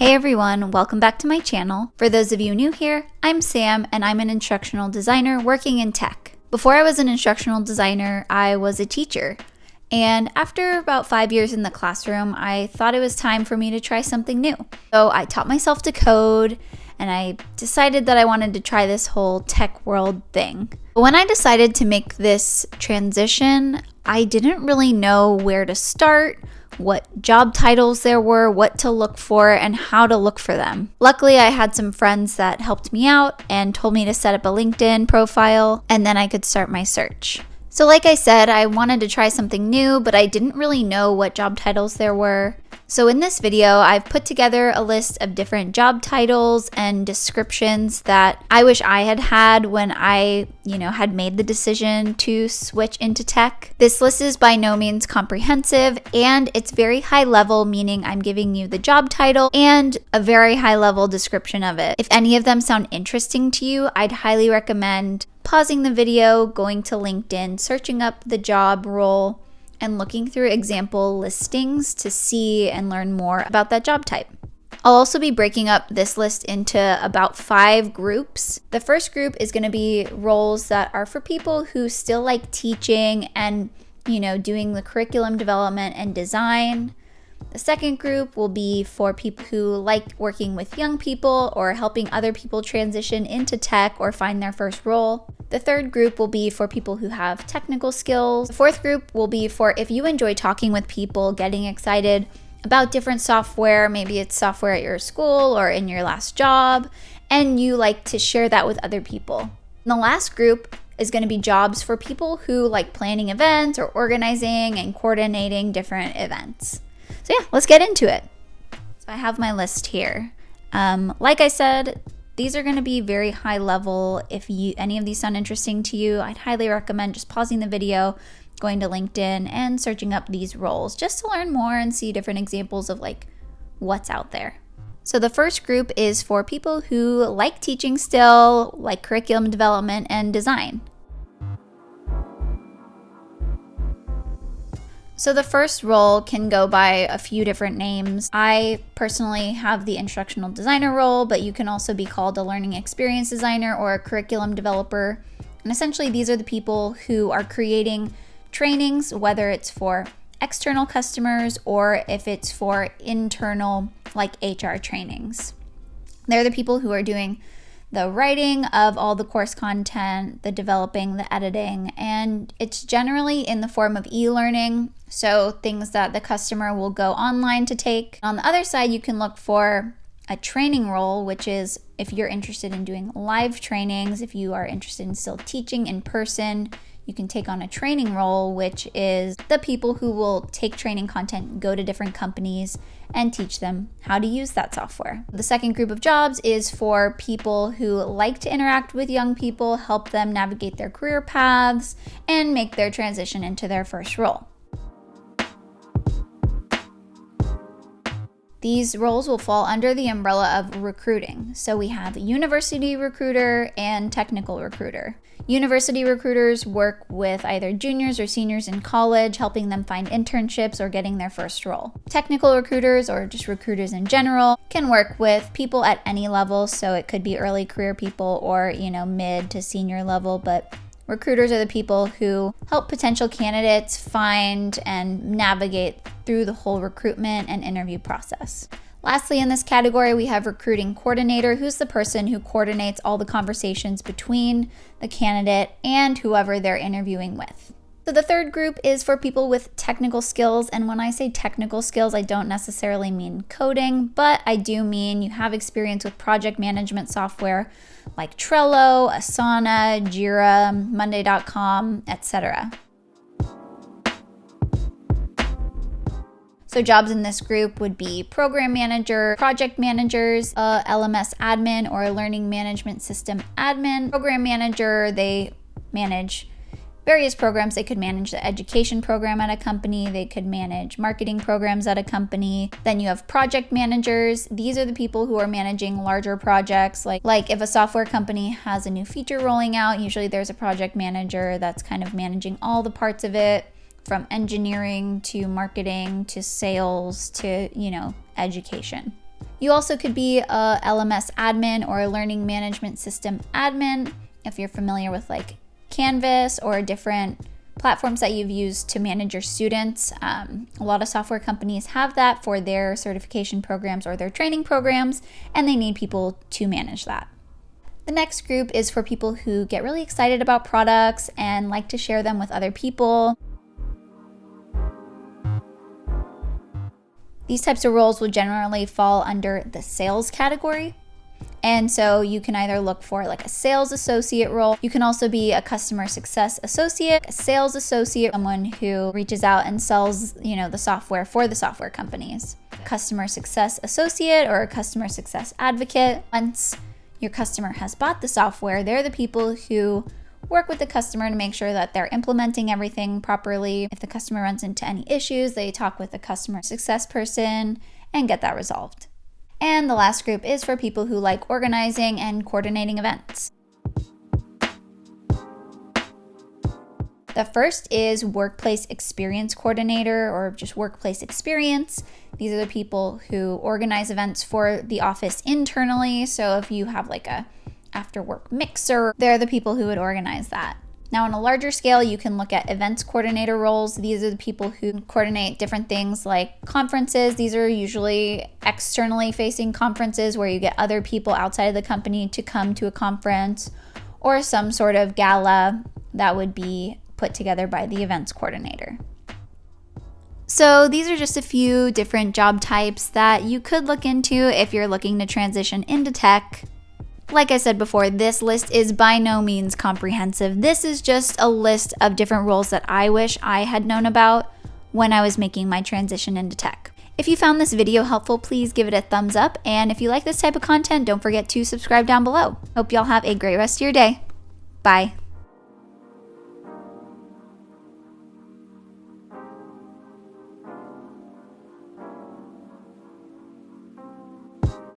Hey everyone, welcome back to my channel. For those of you new here, I'm Sam and I'm an instructional designer working in tech. Before I was an instructional designer, I was a teacher. And after about 5 years in the classroom, I thought it was time for me to try something new. So I taught myself to code and I decided that I wanted to try this whole tech world thing. But when I decided to make this transition, I didn't really know where to start, what job titles there were, what to look for, and how to look for them. Luckily, I had some friends that helped me out and told me to set up a LinkedIn profile, and then I could start my search. So like I said, I wanted to try something new, but I didn't really know what job titles there were. So in this video, I've put together a list of different job titles and descriptions that I wish I had had when I, had made the decision to switch into tech. This list is by no means comprehensive and it's very high level, meaning I'm giving you the job title and a very high level description of it. If any of them sound interesting to you, I'd highly recommend pausing the video, going to LinkedIn, searching up the job role, and looking through example listings to see and learn more about that job type. I'll also be breaking up this list into about 5 groups. The first group is going to be roles that are for people who still like teaching and, doing the curriculum development and design. The second group will be for people who like working with young people or helping other people transition into tech or find their first role. The third group will be for people who have technical skills. The fourth group will be for if you enjoy talking with people, getting excited about different software, maybe it's software at your school or in your last job, and you like to share that with other people. And the last group is going to be jobs for people who like planning events or organizing and coordinating different events. So yeah, let's get into it. So I have my list here. Like I said, these are going to be very high level. If any of these sound interesting to you, I'd highly recommend just pausing the video, going to LinkedIn and searching up these roles just to learn more and see different examples of what's out there. So the first group is for people who like teaching still, like curriculum development and design. So the first role can go by a few different names. I personally have the instructional designer role, but you can also be called a learning experience designer or a curriculum developer. And essentially these are the people who are creating trainings, whether it's for external customers or if it's for internal, like HR trainings. They're the people who are doing the writing of all the course content, the developing, the editing, and it's generally in the form of e-learning, so things that the customer will go online to take. On the other side, you can look for a training role, which is if you're interested in doing live trainings, if you are interested in still teaching in person, you can take on a training role, which is the people who will take training content, go to different companies, and teach them how to use that software. The second group of jobs is for people who like to interact with young people, help them navigate their career paths, and make their transition into their first role. These roles will fall under the umbrella of recruiting. So we have university recruiter and technical recruiter. University recruiters work with either juniors or seniors in college, helping them find internships or getting their first role. Technical recruiters, or just recruiters in general, can work with people at any level. So it could be early career people or, mid to senior level, but recruiters are the people who help potential candidates find and navigate through the whole recruitment and interview process. Lastly, in this category, we have recruiting coordinator, who's the person who coordinates all the conversations between the candidate and whoever they're interviewing with. So the third group is for people with technical skills, and when I say technical skills, I don't necessarily mean coding, but I do mean you have experience with project management software like Trello, Asana, Jira, Monday.com, etc. So jobs in this group would be program manager, project managers, LMS admin or a learning management system admin. Program manager, they manage various programs. They could manage the education program at a company. They could manage marketing programs at a company. Then you have project managers. These are the people who are managing larger projects. Like if a software company has a new feature rolling out, usually there's a project manager that's kind of managing all the parts of it. from engineering to marketing to sales to, education. You also could be a LMS admin or a learning management system admin if you're familiar with like Canvas or different platforms that you've used to manage your students. A lot of software companies have that for their certification programs or their training programs, and they need people to manage that. The next group is for people who get really excited about products and like to share them with other people. These types of roles will generally fall under the sales category. And so you can either look for like a sales associate role. You can also be a customer success associate, a sales associate, someone who reaches out and sells, the software for the software companies. Customer success associate or a customer success advocate. Once your customer has bought the software, they're the people who work with the customer to make sure that they're implementing everything properly. If the customer runs into any issues, they talk with the customer success person and get that resolved. And the last group is for people who like organizing and coordinating events. The first is workplace experience coordinator or just workplace experience. These are the people who organize events for the office internally. So if you have like a after work mixer, they're the people who would organize that. Now on a larger scale, you can look at events coordinator roles. These are the people who coordinate different things like conferences. These are usually externally facing conferences where you get other people outside of the company to come to a conference, or some sort of gala that would be put together by the events coordinator. So these are just a few different job types that you could look into if you're looking to transition into tech. Like I said before, this list is by no means comprehensive. This is just a list of different roles that I wish I had known about when I was making my transition into tech. If you found this video helpful, please give it a thumbs up. And if you like this type of content, don't forget to subscribe down below. Hope y'all have a great rest of your day. Bye.